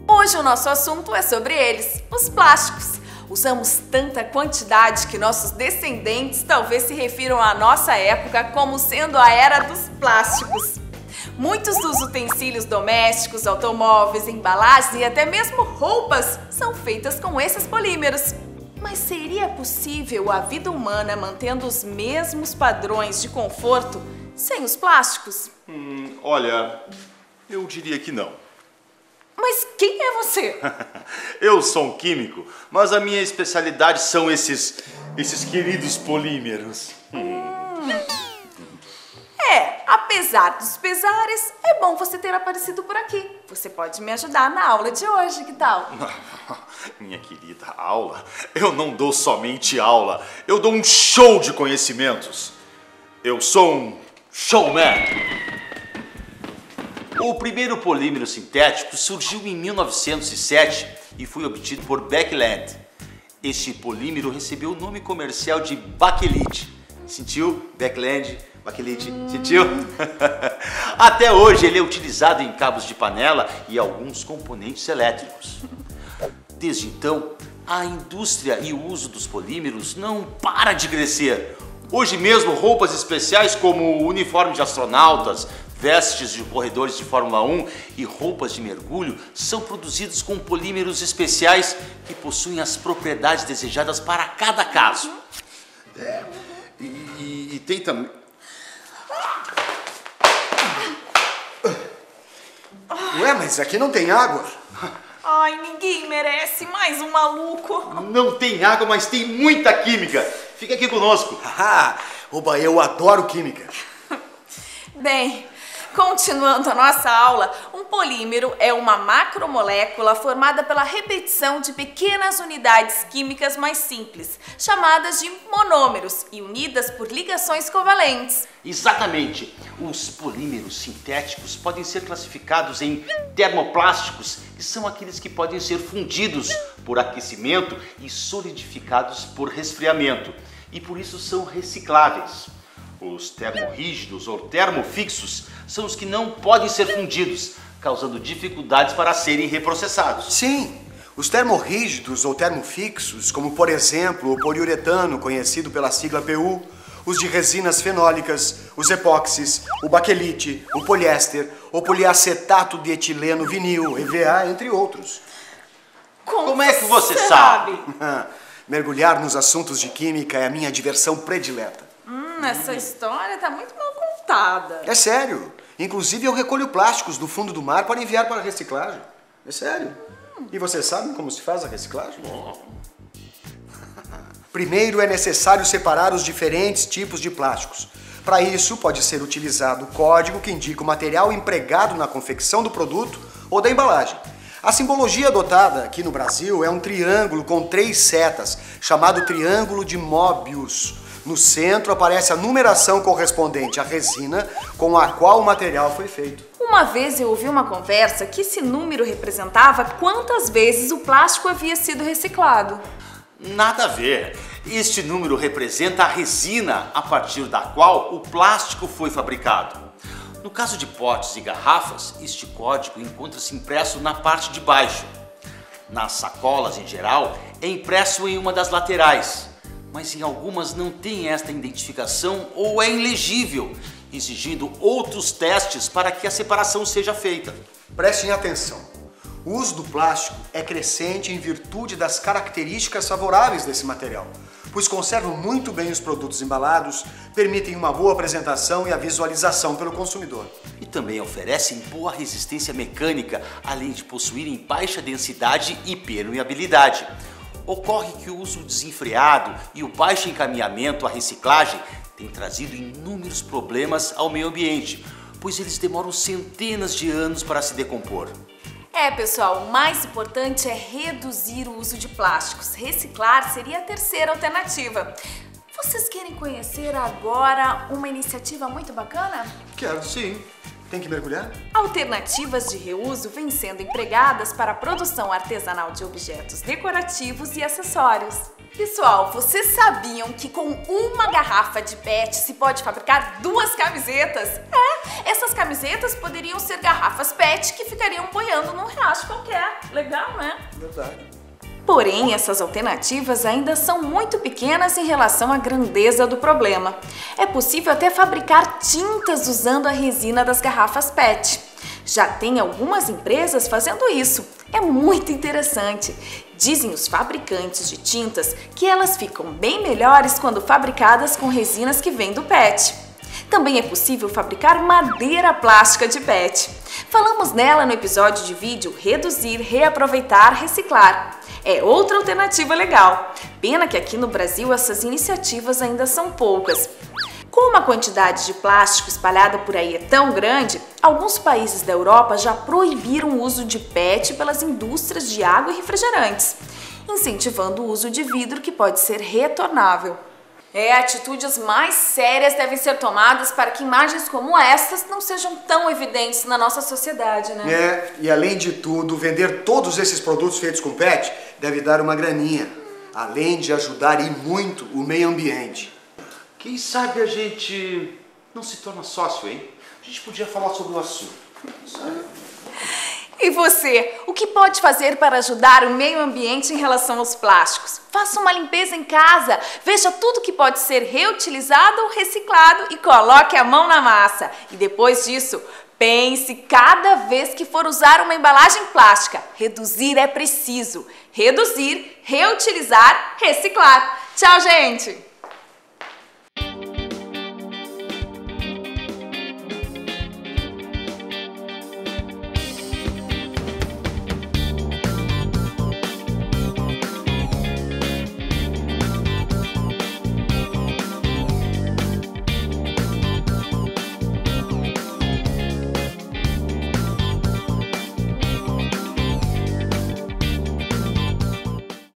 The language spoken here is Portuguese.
Hoje o nosso assunto é sobre eles, os plásticos. Usamos tanta quantidade que nossos descendentes talvez se refiram à nossa época como sendo a era dos plásticos. Muitos dos utensílios domésticos, automóveis, embalagens e até mesmo roupas são feitas com esses polímeros. Mas seria possível a vida humana mantendo os mesmos padrões de conforto sem os plásticos? Olha, eu diria que não. Mas quem é você? Eu sou um químico, mas a minha especialidade são esses queridos polímeros. Apesar dos pesares, é bom você ter aparecido por aqui. Você pode me ajudar na aula de hoje, que tal? Minha querida, aula? Eu não dou somente aula, eu dou um show de conhecimentos. Eu sou um showman. O primeiro polímero sintético surgiu em 1907 e foi obtido por Beckland. Este polímero recebeu o nome comercial de baquelite. Sentiu? Beckland, baquelite, sentiu? Até hoje ele é utilizado em cabos de panela e alguns componentes elétricos. Desde então, a indústria e o uso dos polímeros não para de crescer. Hoje mesmo, roupas especiais como o uniforme de astronautas, vestes de corredores de Fórmula 1 e roupas de mergulho são produzidos com polímeros especiais que possuem as propriedades desejadas para cada caso. E tem também... Ué, mas aqui não tem água. Ai, ninguém merece mais um maluco. Não tem água, mas tem muita química. Fica aqui conosco. Oba, eu adoro química. Bem, continuando a nossa aula, um polímero é uma macromolécula formada pela repetição de pequenas unidades químicas mais simples, chamadas de monômeros e unidas por ligações covalentes. Exatamente. Os polímeros sintéticos podem ser classificados em termoplásticos, que são aqueles que podem ser fundidos por aquecimento e solidificados por resfriamento, e por isso são recicláveis. Os termorrígidos ou termofixos são os que não podem ser fundidos, causando dificuldades para serem reprocessados. Sim, os termorrígidos ou termofixos, como por exemplo o poliuretano, conhecido pela sigla PU, os de resinas fenólicas, os epóxis, o baquelite, o poliéster, o poliacetato de etileno vinil, EVA, entre outros. Como é que você sabe? Mergulhar nos assuntos de química é a minha diversão predileta. Essa história tá muito mal contada. É sério. Inclusive eu recolho plásticos do fundo do mar para enviar para a reciclagem. É sério. E vocês sabem como se faz a reciclagem? Primeiro é necessário separar os diferentes tipos de plásticos. Para isso pode ser utilizado o código que indica o material empregado na confecção do produto ou da embalagem. A simbologia adotada aqui no Brasil é um triângulo com 3 setas, chamado Triângulo de Möbius. No centro aparece a numeração correspondente à resina com a qual o material foi feito. Uma vez eu ouvi uma conversa que esse número representava quantas vezes o plástico havia sido reciclado. Nada a ver. Este número representa a resina a partir da qual o plástico foi fabricado. No caso de potes e garrafas, este código encontra-se impresso na parte de baixo. Nas sacolas, em geral, é impresso em uma das laterais, mas em algumas não tem esta identificação ou é ilegível, exigindo outros testes para que a separação seja feita. Prestem atenção. O uso do plástico é crescente em virtude das características favoráveis desse material, pois conservam muito bem os produtos embalados, permitem uma boa apresentação e a visualização pelo consumidor. E também oferecem boa resistência mecânica, além de possuírem baixa densidade e permeabilidade. Ocorre que o uso desenfreado e o baixo encaminhamento à reciclagem tem trazido inúmeros problemas ao meio ambiente, pois eles demoram centenas de anos para se decompor. Pessoal, o mais importante é reduzir o uso de plásticos. Reciclar seria a terceira alternativa. Vocês querem conhecer agora uma iniciativa muito bacana? Quero sim. Tem que mergulhar? Alternativas de reuso vêm sendo empregadas para a produção artesanal de objetos decorativos e acessórios. Pessoal, vocês sabiam que com uma garrafa de PET se pode fabricar 2 camisetas? Essas camisetas poderiam ser garrafas PET que ficariam boiando num riacho qualquer. Legal, né? Verdade. Porém, essas alternativas ainda são muito pequenas em relação à grandeza do problema. É possível até fabricar tintas usando a resina das garrafas PET. Já tem algumas empresas fazendo isso. É muito interessante. Dizem os fabricantes de tintas que elas ficam bem melhores quando fabricadas com resinas que vêm do PET. Também é possível fabricar madeira plástica de PET. Falamos nela no episódio de vídeo Reduzir, Reaproveitar, Reciclar. É outra alternativa legal. Pena que aqui no Brasil essas iniciativas ainda são poucas. Como a quantidade de plástico espalhada por aí é tão grande, alguns países da Europa já proibiram o uso de PET pelas indústrias de água e refrigerantes, incentivando o uso de vidro que pode ser retornável. Atitudes mais sérias devem ser tomadas para que imagens como estas não sejam tão evidentes na nossa sociedade, né? E além de tudo, vender todos esses produtos feitos com PET deve dar uma graninha, além de ajudar e muito o meio ambiente. Quem sabe a gente não se torna sócio, hein? A gente podia falar sobre o assunto. E você, o que pode fazer para ajudar o meio ambiente em relação aos plásticos? Faça uma limpeza em casa, veja tudo que pode ser reutilizado ou reciclado e coloque a mão na massa. E depois disso, pense cada vez que for usar uma embalagem plástica. Reduzir é preciso. Reduzir, reutilizar, reciclar. Tchau, gente!